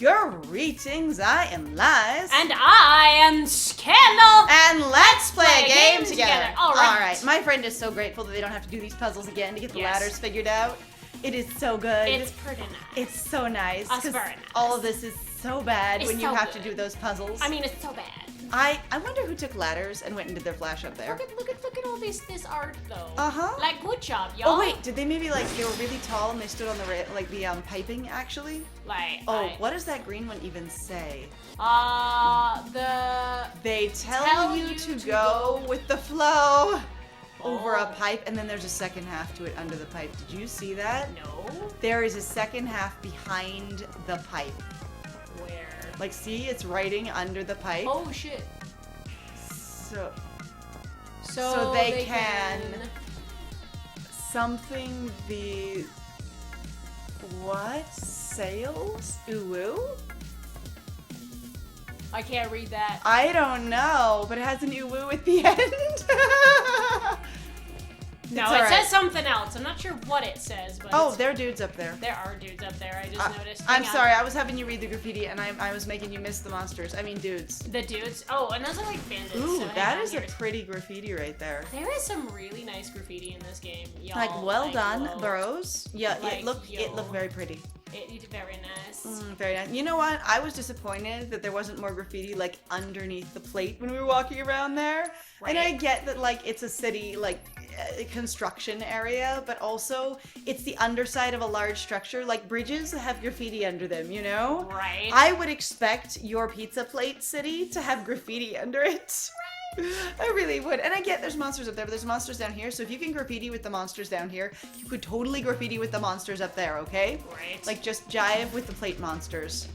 Greetings, I am Liz. And I am Scandal. And let's play a game together. Alright. My friend is so grateful that they don't have to do these puzzles again to get the ladders figured out. It is so good. It's pretty nice. It's so nice. It's very nice. All of this is so bad when you have to do those puzzles. I mean, it's so bad. I wonder who took ladders and went and did their flash up there. Look at all this art though. Uh-huh. Like, good job, y'all. Oh wait, did they maybe they were really tall and they stood on the piping actually? What does that green one even say? They tell you to go with the flow over a pipe, and then there's a second half to it under the pipe. Did you see that? No. There is a second half behind the pipe. Where? Like, see, it's writing under the pipe. Oh shit. So they can something the what? Sales? Ooh. I can't read that. I don't know, but it has an ooh at the end. No, it says something else. I'm not sure what it says, but there are dudes up there. There are dudes up there. I just noticed. I'm sorry, I was having you read the graffiti, and I was making you miss the monsters. I mean, dudes. The dudes. Oh, and those are like bandits. Ooh, so that is a pretty graffiti right there. There is some really nice graffiti in this game, y'all. Like, well done, bros. Yeah, like, it looked very pretty. It's very nice. Very nice. You know what? I was disappointed that there wasn't more graffiti like underneath the plate when we were walking around there. Right. And I get that like it's a city construction area, but also it's the underside of a large structure. Like bridges have graffiti under them, you know? Right. I would expect your pizza plate city to have graffiti under it. I really would. And I get there's monsters up there, but there's monsters down here. So if you can graffiti with the monsters down here, you could totally graffiti with the monsters up there, okay? Right. Like just jive with the plate monsters.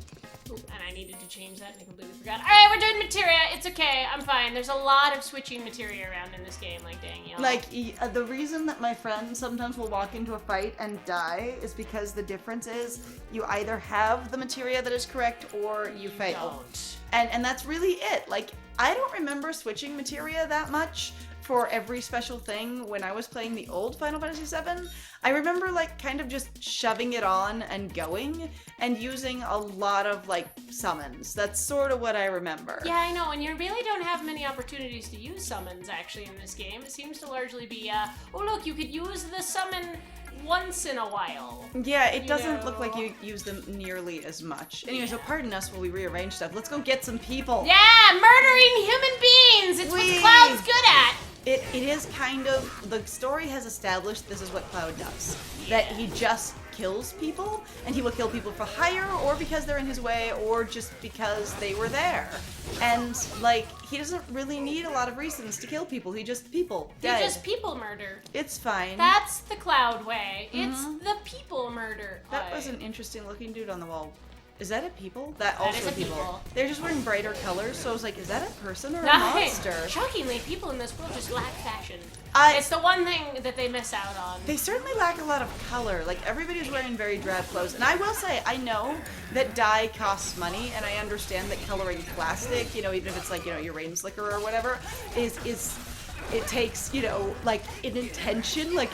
Ooh, and I needed to change that and I completely forgot. Alright, we're doing materia. It's okay. I'm fine. There's a lot of switching materia around in this game, like dang y'all. Like, the reason that my friend sometimes will walk into a fight and die is because the difference is you either have the materia that is correct or you fail. Don't. And that's really it. Like, I don't remember switching materia that much for every special thing when I was playing the old Final Fantasy VII. I remember like kind of just shoving it on and going and using a lot of like summons. That's sort of what I remember. Yeah, I know, and you really don't have many opportunities to use summons actually in this game. It seems to largely be, oh look, you could use the summon once in a while. Yeah, it doesn't look like you use them nearly as much. Anyway, so pardon us while we rearrange stuff. Let's go get some people. Yeah, murdering human beings! It's what Cloud's good at! It is kind of, the story has established this is what Cloud does. That he just kills people, and he will kill people for hire, or because they're in his way, or just because they were there. And, like, he doesn't really need a lot of reasons to kill people. He just people murder. It's fine. That's the Cloud way. It's the people murder. That was an interesting looking dude on the wall. Is that a people? That also is a people. They're just wearing brighter colors, so I was like, is that a person or a monster? Shockingly, people in this world just lack fashion. It's the one thing that they miss out on. They certainly lack a lot of color. Like, everybody's wearing very drab clothes. And I will say, I know that dye costs money, and I understand that coloring plastic, you know, even if it's like, you know, your rain slicker or whatever, it takes, you know, like an intention, like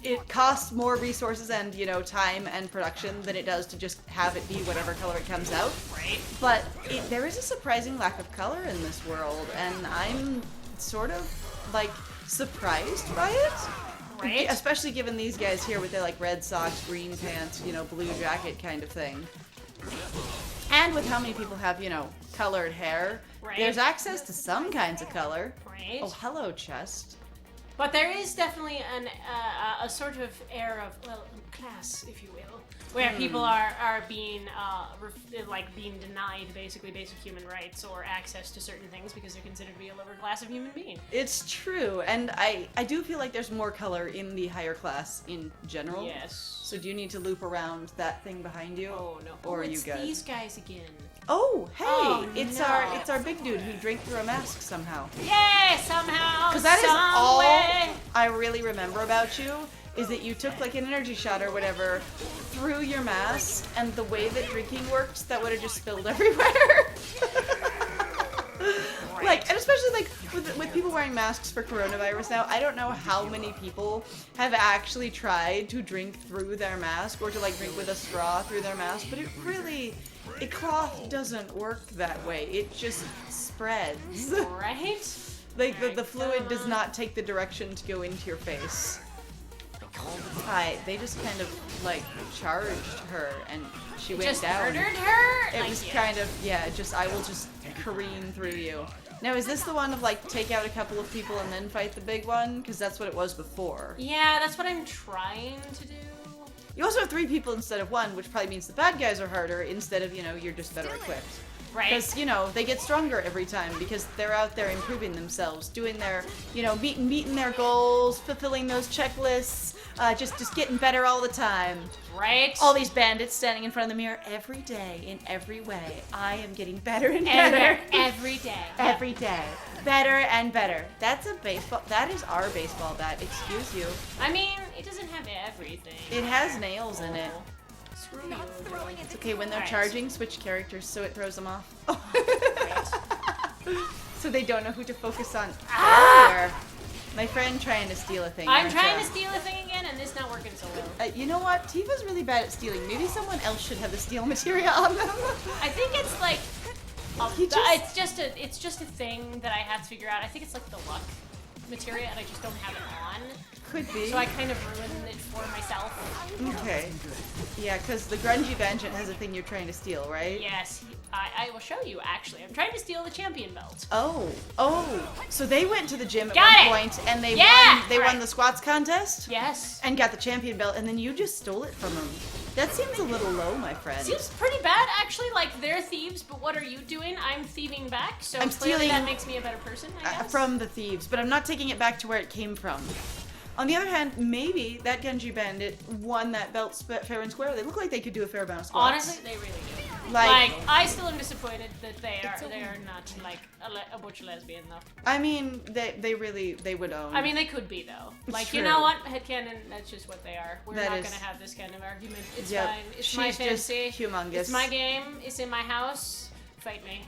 it costs more resources and, you know, time and production than it does to just have it be whatever color it comes out. Right. But there is a surprising lack of color in this world, and I'm sort of, like, surprised by it. Right. Especially given these guys here with their, like, red socks, green pants, you know, blue jacket kind of thing. And with how many people have, you know, colored hair, there's access to some kinds of color. Right. Oh, hello, chest. But there is definitely a sort of air of, well, class, if you will, where people are being being denied basically basic human rights or access to certain things because they're considered to be a lower class of human being. It's true, and I do feel like there's more color in the higher class in general. Yes. So do you need to loop around that thing behind you? Oh no. Or are you it's good? These guys again. Oh, hey! Oh, it's no. our big dude who drank through a mask somehow. Yay! Somehow. Because that is some all way. I really remember about you, is that you took like an energy shot or whatever through your mask, and the way that drinking works, that would have just spilled everywhere. Like, and especially like with people wearing masks for coronavirus now, I don't know how many people have actually tried to drink through their mask or to like drink with a straw through their mask, but it really A cloth doesn't work that way. It just spreads. Right? Like the fluid does not take the direction to go into your face. Hi, they just kind of like charged her and she went Just down. murdered her? It was kind of, yeah, just I will just careen through you. Now, is this the one of like take out a couple of people and then fight the big one? Because that's what it was before. Yeah, that's what I'm trying to do. You also have 3 people instead of 1, which probably means the bad guys are harder instead of, you know, you're just better equipped. Right. Because, you know, they get stronger every time because they're out there improving themselves, doing their, you know, meeting their goals, fulfilling those checklists, just getting better all the time. Right. All these bandits standing in front of the mirror every day, in every way. I am getting better and better. Every day. Every day. Better and better. That's a baseball. That is our baseball bat. Excuse you. I mean, it doesn't have everything. It has nails in it. Screw you. It's okay when they're Alright. charging, switch characters so it throws them off. Right. So they don't know who to focus on. Ah! There. My friend trying to steal a thing. I'm aren't trying ya? to steal a thing again, and it's not working so well. You know what? Tifa's really bad at stealing. Maybe someone else should have the steal material on them. I think it's like He just- it's just a thing that I have to figure out. I think it's like the luck materia, and I just don't have it on. Could be. So I kind of ruined it for myself. Okay. Yeah, because the grungy bandit has a thing you're trying to steal, right? Yes, I will show you. Actually, I'm trying to steal the champion belt. Oh. So they went to the gym at Got one it! point and they Yeah! won. They won Alright. the squats contest Yes. and got the champion belt, and then you just stole it from them. That seems a little low, my friend. Seems pretty bad, actually. Like, they're thieves, but what are you doing? I'm thieving back, so I'm clearly stealing, that makes me a better person, I guess. From the thieves, but I'm not taking it back to where it came from. On the other hand, maybe that Genji bandit won that belt fair and square. They look like they could do a fair amount of squats. Honestly, they really do. Like- I still am disappointed that they are not like a butch lesbian though. I mean, they would own. I mean, they could be though. It's Like, true. you know what, headcanon, that's just what they are. We're That not is- gonna have this kind of argument. It's Yep. fine. It's She's my just fantasy. humongous. It's my game. It's in my house. Fight me.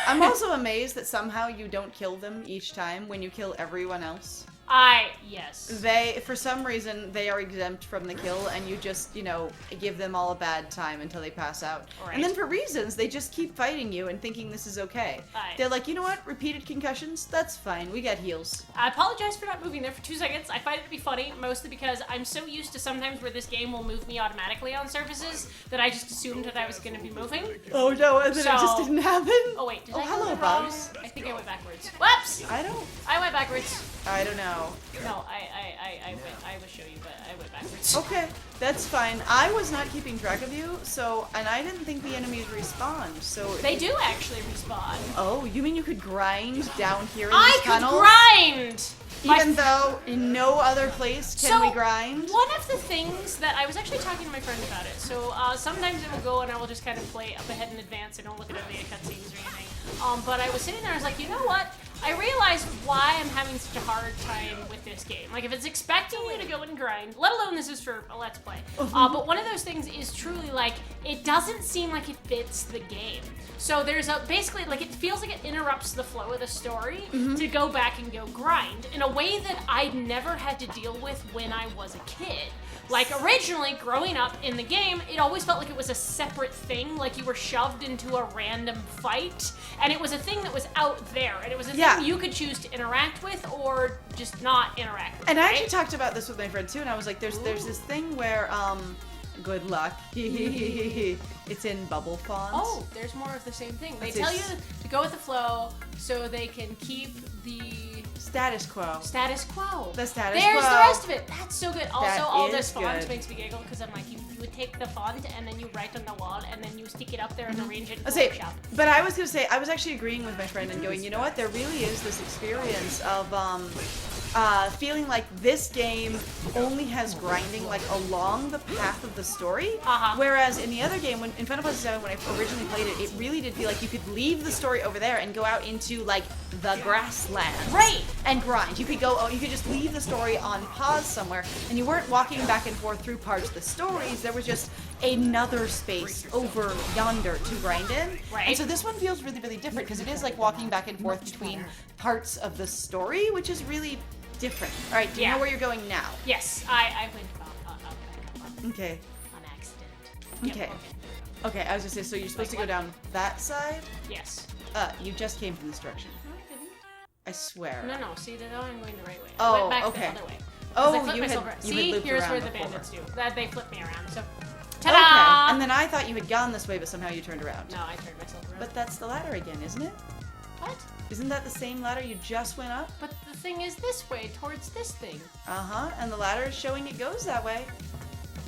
I'm also amazed that somehow you don't kill them each time when you kill everyone else. Yes. For some reason, they are exempt from the kill, and you just, you know, give them all a bad time until they pass out. Right. And then for reasons, they just keep fighting you and thinking this is okay. Aye. They're like, you know what? Repeated concussions? That's fine. We got heals. I apologize for not moving there for 2 seconds. I find it to be funny, mostly because I'm so used to sometimes where this game will move me automatically on surfaces that I just assumed that I was going to be moving. Oh no, and then it just So- didn't happen? Oh wait, did Oh, I go hello, the wrong- bugs. I think I went backwards. Whoops! I went backwards. I don't know. No, I will show you, but I went backwards. Okay, that's fine. I was not keeping track of you, so, and I didn't think the enemies respawned, so... They do actually respawn. Oh, you mean you could grind down here in I these could tunnels? grind! Even though in no other place can we grind? One of the things that I was actually talking to my friend about it. So sometimes it will go and I will just kind of play up ahead in advance. I don't look at any cutscenes or anything. But I was sitting there, I was like, you know what? I realized why I'm having such a hard time with this game. Like, if it's expecting you to go and grind, let alone this is for a Let's Play. But one of those things is truly, like, it doesn't seem like it fits the game. So there's basically, like, it feels like it interrupts the flow of the story to go back and go grind in a way that I never had to deal with when I was a kid. Like, originally, growing up in the game, it always felt like it was a separate thing, like you were shoved into a random fight, and it was a thing that was out there, and it was a thing you could choose to interact with or just not interact with, And I right? actually talked about this with my friend too, and I was like, there's this thing where, good luck. It's in bubble font. Oh, there's more of the same thing. They That's tell you it. to go with the flow so they can keep the Status quo. status quo. The status There's quo. the rest of it. That's so good. Also, That all is this font good. makes me giggle because I'm like, you would take the font and then you write on the wall and then you stick it up there and arrange it in I'll say, Photoshop. but I was gonna say, I was actually agreeing with my friend and going, you know what? There really is this experience of feeling like this game only has grinding like along the path of the story, whereas in the other game, when in Final Fantasy VII, when I originally played it, it really did feel like you could leave the story over there and go out into like the grasslands, Right. and grind. You could go, you could just leave the story on pause somewhere, and you weren't walking back and forth through parts of the stories. There was just another space over yonder to grind in. Right. And so this one feels really, really different because it is like walking back and forth between parts of the story, which is really different. All right, do you know where you're going now? Yes, I went on Okay. accident. Okay. Okay, I was gonna say, so you're supposed to go down that side? Yes. You just came from this direction. No, I didn't. I swear. No, see, now I'm going the right way. Oh, I went back okay. the other way. Oh, I flipped you had myself around. you See, had looped here's around where the before. bandits do. That they flip me around. So, Okay, ta-da! and then I thought you had gone this way, but somehow you turned around. No, I turned myself around. But that's the ladder again, isn't it? What? Isn't that the same ladder you just went up? But the thing is this way, towards this thing. Uh-huh, and the ladder is showing it goes that way.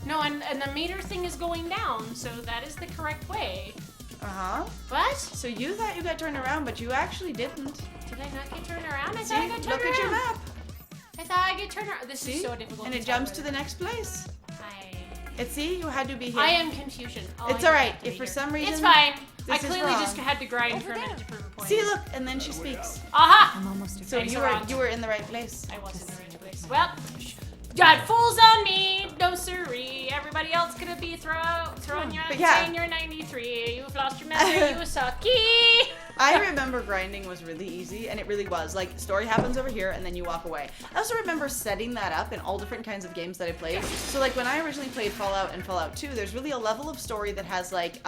No, and the meter thing is going down, so that is the correct way. Uh-huh. What? So you thought you got turned around, but you actually didn't. Did I not get turned around? I See, thought I got turned look around. at your map. I thought I get turned around. This See? is so difficult. And to it tell jumps to whether- the next place. I See, you had to be here. I am confusion. It's alright. If for some reason it's fine. I this is clearly wrong. just had to grind for a minute to prove a point. See, look, and then she speaks. Aha! I'm almost So Thanks you a were lot. you were in the right place. I was in the right place. Well, got fools on me. No siree. Everybody else gonna be throwing you out But yeah. saying you're 93. You've lost your memory. You sucky. I remember grinding was really easy, and it really was. Like, story happens over here, and then you walk away. I also remember setting that up in all different kinds of games that I played. So, like, when I originally played Fallout and Fallout 2, there's really a level of story that has, like,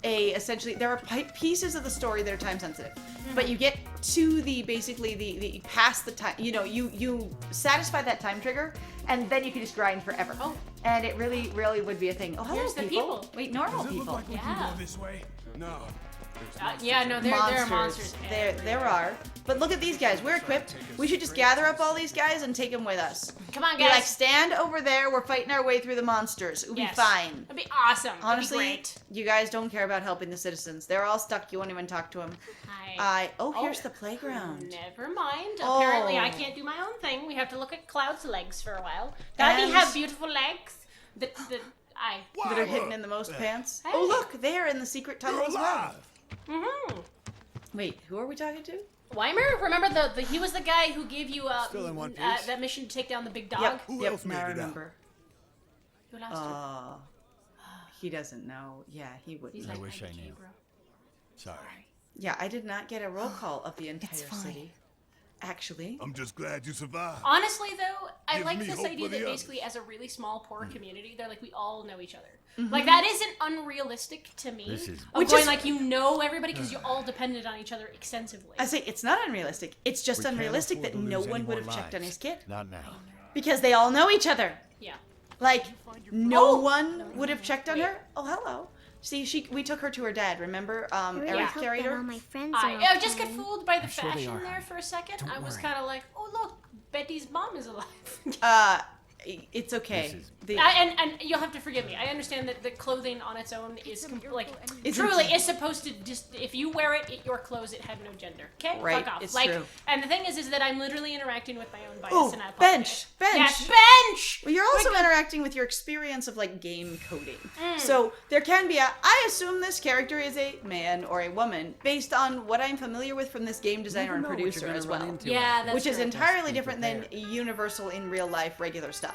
essentially, there are pieces of the story that are time sensitive. But you get to basically the past the time, you satisfy that time trigger, and then you can just grind forever. Oh. And it really, really would be a thing. Oh, hello, Here's the people. Wait, normal Does it look people. like we can Yeah. go this way? No. Yeah, no, there are monsters. There are. But look at these guys. We're equipped. We should just gather up all these guys and take them with us. Come on, Be like, guys. stand over there. We're fighting our way through the monsters. It'll Yes. be fine. That'd be awesome. Honestly, That'd be great. you guys don't care about helping the citizens. They're all stuck. You won't even talk to them. Here's the playground. Never mind. Oh. Apparently, I can't do my own thing. We have to look at Cloud's legs for a while. Does he And- have beautiful legs? That That are hidden in the most pants. Hey. Oh, look, they're in the secret tunnel You're as well. alive. Mm-hmm. Wait, who are we talking to? Weimer, remember he was the guy who gave you Still in one piece? that mission to take down the big dog. Yep, Who yep, else now made I it out? remember. You lost him. He doesn't know. Yeah, he wouldn't. He's know. like, wish I "IDK, knew." bro." Sorry. Yeah, I did not get a roll call of the entire fine. city. Actually. I'm just glad you survived. Honestly, though, I Give like me this hope idea for the that others. basically, as a really small, poor community, they're like we all know each other. Mm-hmm. Like that isn't unrealistic to me. This is- of Which going is- like you know everybody because you all depended on each other extensively. I say it's not unrealistic. It's just We can't unrealistic afford that to no lose any one would more have checked on lives. his kid Not now. because they all know each other. Yeah. Like no Oh! one would have checked on her. Oh, hello. See, we took her to her dad. Remember, Eric Yeah. carried her. All my friends I are just got fooled by the sure they fashion are. there for a second. Don't I was worry. kind of like, oh look, Betty's mom is alive. It's okay. This is- And you'll have to forgive me. I understand that the clothing on its own is It's truly okay. is supposed to just if you wear it, your clothes, it had no gender. Okay, Right, fuck off. it's like, true. and the thing is that I'm literally interacting with my own bias, Oh, and I apologize. bench. Yes, bench. Well, you're also interacting with your experience of like game coding. So there can be I assume this character is a man or a woman based on what I'm familiar with from this game designer and producer as well. Yeah, that's Which is true. entirely different than universal in real life regular stuff.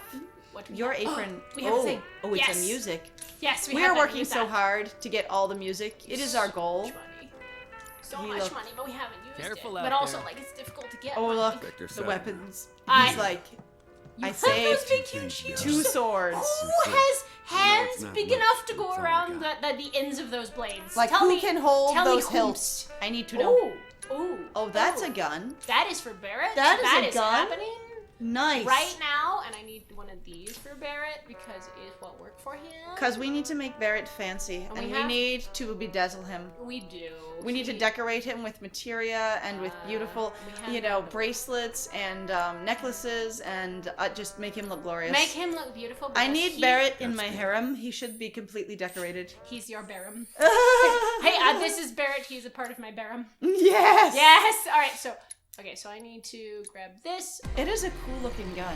What do we Your have? apron. We have a thing. Oh, it's Yes. a music. Yes, We have are that. working Use so that. hard to get all the music. It is our goal. Much money. So He much looked- money, but we haven't used Careful it. out But also, there. like, it's difficult to get. Oh money. look, Victor the said- weapons. I- He's like, I Have saved those big huge shoes. 2 swords. Who has hands not big much. enough to go That's all I around got. the ends of those blades? Like tell who me, can hold tell me those whomst. hilts? I need to know. Ooh, ooh. Oh, that's ooh. a gun. That is for Barrett. That is a gun? happening Nice. right now, and I need one of these for Barrett because it is what worked for him. Because we need to make Barrett fancy, And and we we have- need to bedazzle him. We do. We need to decorate him with materia and with beautiful, we have that. bracelets and necklaces, and just make him look glorious. Make him look beautiful. I because need Barrett in my harem. He should be completely decorated. He's your Barum. Hey, this is Barrett. He's a part of my Barum. Yes. Yes. All right. So, okay. So I need to grab this. It is a cool looking gun.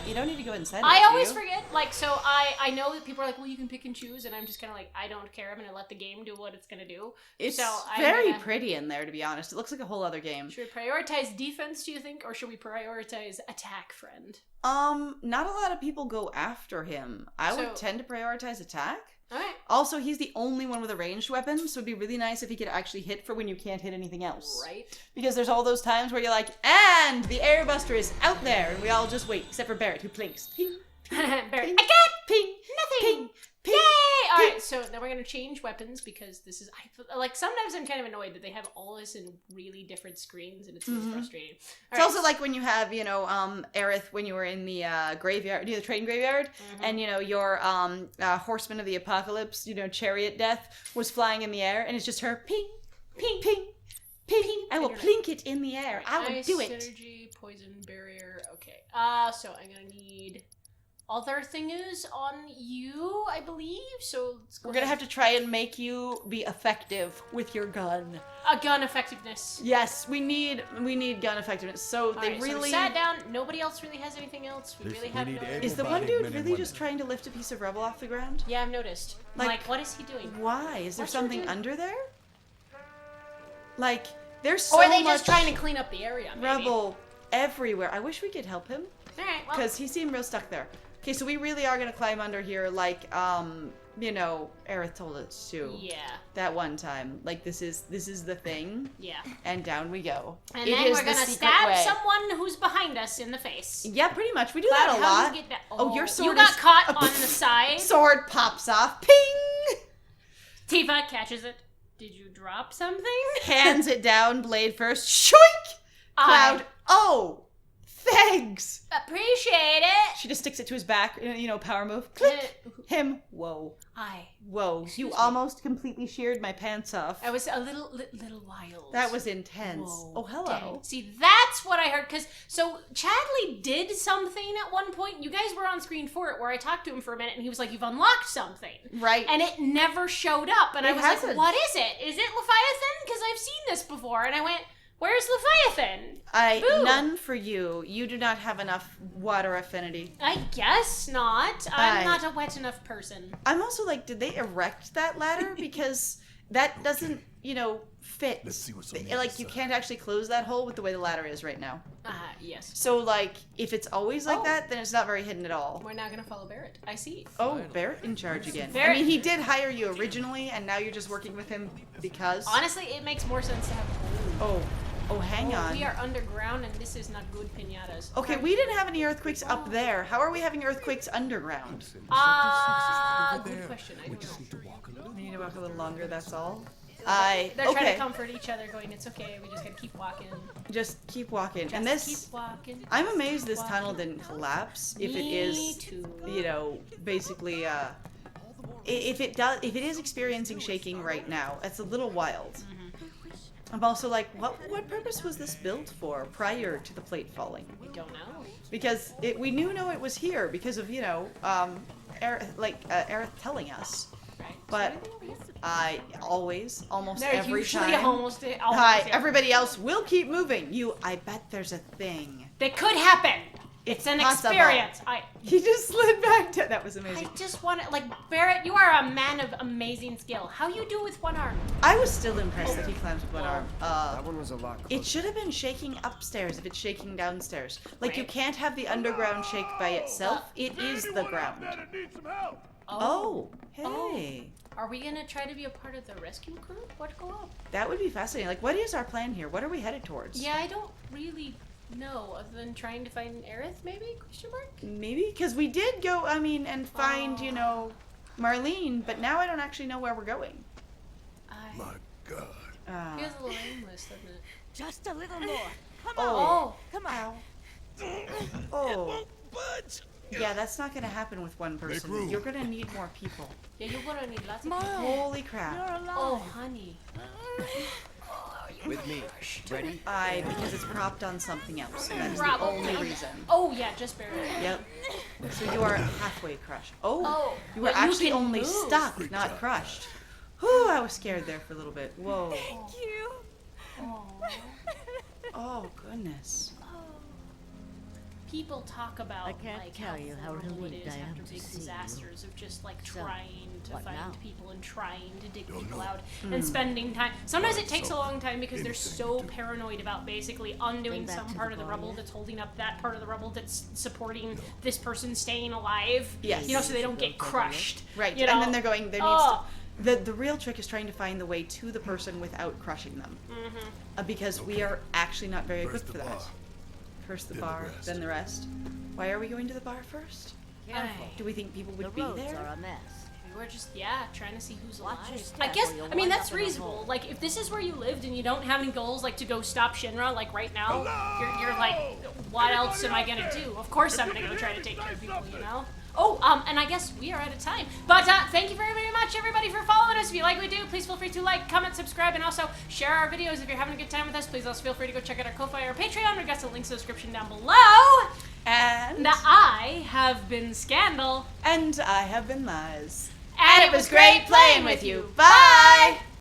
You don't need to go inside. I it, do always you? forget. Like, so I know that people are like, well, you can pick and choose, and I'm just kind of like, I don't care. I'm gonna let the game do what it's gonna do. It's so I'm very gonna- pretty in there, to be honest. It looks like a whole other game. Should we prioritize defense? Do you think, or should we prioritize attack, friend? Not a lot of people go after him. I would So- tend to prioritize attack. All right. Also, he's the only one with a ranged weapon, so it'd be really nice if he could actually hit for when you can't hit anything else. Right. Because there's all those times where you're like, and the airbuster is out there, and we all just wait, except for Barrett, who plinks. Ping, Barrett, ping, I got ping, nothing. ping, Ping. Yay! All Ping. right, so then we're gonna change weapons because this is like sometimes I'm kind of annoyed that they have all this in really different screens and it's really frustrating. It's also like when you have, Aerith when you were in the graveyard, the train graveyard, and your Horseman of the Apocalypse, Chariot Death was flying in the air, and it's just her ping, ping, ping, ping. I will plink it in the air. I will Ice, do it. Synergy, poison barrier. Okay. So I'm gonna need other thingas on you, I believe. So We're gonna have to try and make you be effective with your gun. a gun effectiveness. Yes, we need gun effectiveness. So they Alright, so really we sat down. Nobody else really has anything else. We really have need no. able- is the one able-bodied dude men and really women. just trying to lift a piece of rubble off the ground? Yeah, I've noticed. Like- What is he doing? Why? Is there What's your something dude? under there? Like there's so Or are they much just trying to clean up the area? Maybe? rubble everywhere. I wish we could help him All right. Well, because he seemed real stuck there. Okay, so we really are gonna climb under here, like Aerith told us to. yeah, That one time, like this is the thing, yeah. and down we go. And It then is we're the gonna secret stab way. someone who's behind us in the face. Yeah, pretty much. We do Cloud, that a how lot. do you get that? Oh, your sword You got is- caught on the side. Sword pops off. Ping! Tifa catches it. Did you drop something? Hands it down, blade first. Shoink! Cloud. Oh! Thanks! Appreciate it. She just sticks it to his back, power move. Click! Him. Whoa. Whoa. Excuse You me. almost completely sheared my pants off. I was a little wild. That was intense. Whoa, Oh, hello. dang. See, that's what I heard. So Chadley did something at one point. You guys were on screen for it, where I talked to him for a minute, and he was like, "You've unlocked something," Right. and it never showed up. And I It was hasn't. like, "What is it? Is it Leviathan? Because I've seen this before." And I went, "Where's Leviathan?" Boo. None for you. You do not have enough water affinity. I guess not. I'm I- not a wet enough person. I'm also like, did they erect that ladder? Because that doesn't, fit. Let's see what's on the Like, other you side. can't actually close that hole with the way the ladder is right now. Yes. So, like, if it's always like Oh. that, then it's not very hidden at all. We're not gonna follow Barrett. I see. Oh, Barrett in charge again. Barrett- I mean, he did hire you originally, and now you're just working with him because... Honestly, it makes more sense to have. Oh, hang on. We are underground, and this is not good pinatas. Okay, we didn't have any earthquakes up there. How are we having earthquakes underground? Good question. I don't know. We need to walk a little longer, that's all. They're trying Okay, to comfort each other, going, "It's okay. We just gotta keep walking. just keep walking. Just And this... keep walking." I'm amazed this walking. tunnel didn't collapse. If it Me is, too. basically, if it is experiencing shaking right now, it's a little wild. I'm also like, what purpose was this built for prior to the plate falling? We don't know. Because we knew it was here because of Aerith telling us. Right. But almost They're every usually time. almost Hi, yeah. everybody else will keep moving. I bet there's a thing. That could happen. It's an possible. experience. He just slid back to. That was I amazing. just want to, Barrett, you are a man of amazing skill. How you do with one arm? I was still impressed that he climbs with one arm. That one was a lot It should have been shaking upstairs if it's shaking downstairs. Like, you Right. can't have the underground shake by itself. It is the ground. Better need some help. Oh, hey. Are we gonna try to be a part of the rescue crew? What go up? That would be fascinating. Like, what is our plan here? What are we headed towards? Yeah, I don't really know, other than trying to find Aerith, maybe? Question mark? Maybe? Because we did go, and find, Marlene, but now I don't actually know where we're going. My God. Feels a little aimless, doesn't it? Just a little more. Come Oh. on. Come on. Oh. Yeah, that's not going to happen with one person. room. You're going to need more people. Yeah, you're gonna need lots of Mom, people. Holy crap. you're alive. Oh, honey. With me. Ready? Because it's propped on something else. That's the Probably. only reason. Oh, yeah, just barely. Yep. So you are halfway crushed. Oh, Oh, you were but you actually can only move. stuck, not crushed. Whew, I was scared there for a little bit. Whoa. Thank you. Oh, goodness. People talk about I can't tell you how horrible it relieved is I am after to big see you. disasters of just So, trying to what find now? people and trying to dig Don't people know. out Hmm. and spending time. Sometimes it takes a long time because they're Anything so to do. paranoid about basically undoing Bring back some to part the of the bar rubble yet? that's holding up that part of the rubble that's supporting this person staying alive. Yes. You know, so they don't get crushed. Right, You know? and then they're going, there needs Oh. to... The real trick is trying to find the way to the person without crushing them. Because we are actually not very First equipped the for that. bar, First the then the bar, rest. then the rest. Why are we going to the bar first? Careful. Do we think people The would be roads there? are a mess. You were just, trying to see who's Watch your alive. step I guess, or you'll I mean, wind that's up in a reasonable. hole. Like, if this is where you lived and you don't have any goals, like, to go stop Shinra, like, right now, you're like, what else am I gonna do? Of course I'm gonna go try to take care of people, you know? Oh, and I guess we are out of time. But thank you very, very much, everybody, for following us. If you like what we do, please feel free to like, comment, subscribe, and also share our videos. If you're having a good time with us, please also feel free to go check out our Ko-Fi or Patreon. We've got some links in the description down below. And I have been Scandal. I have been Lies. And it was great playing with you. Bye!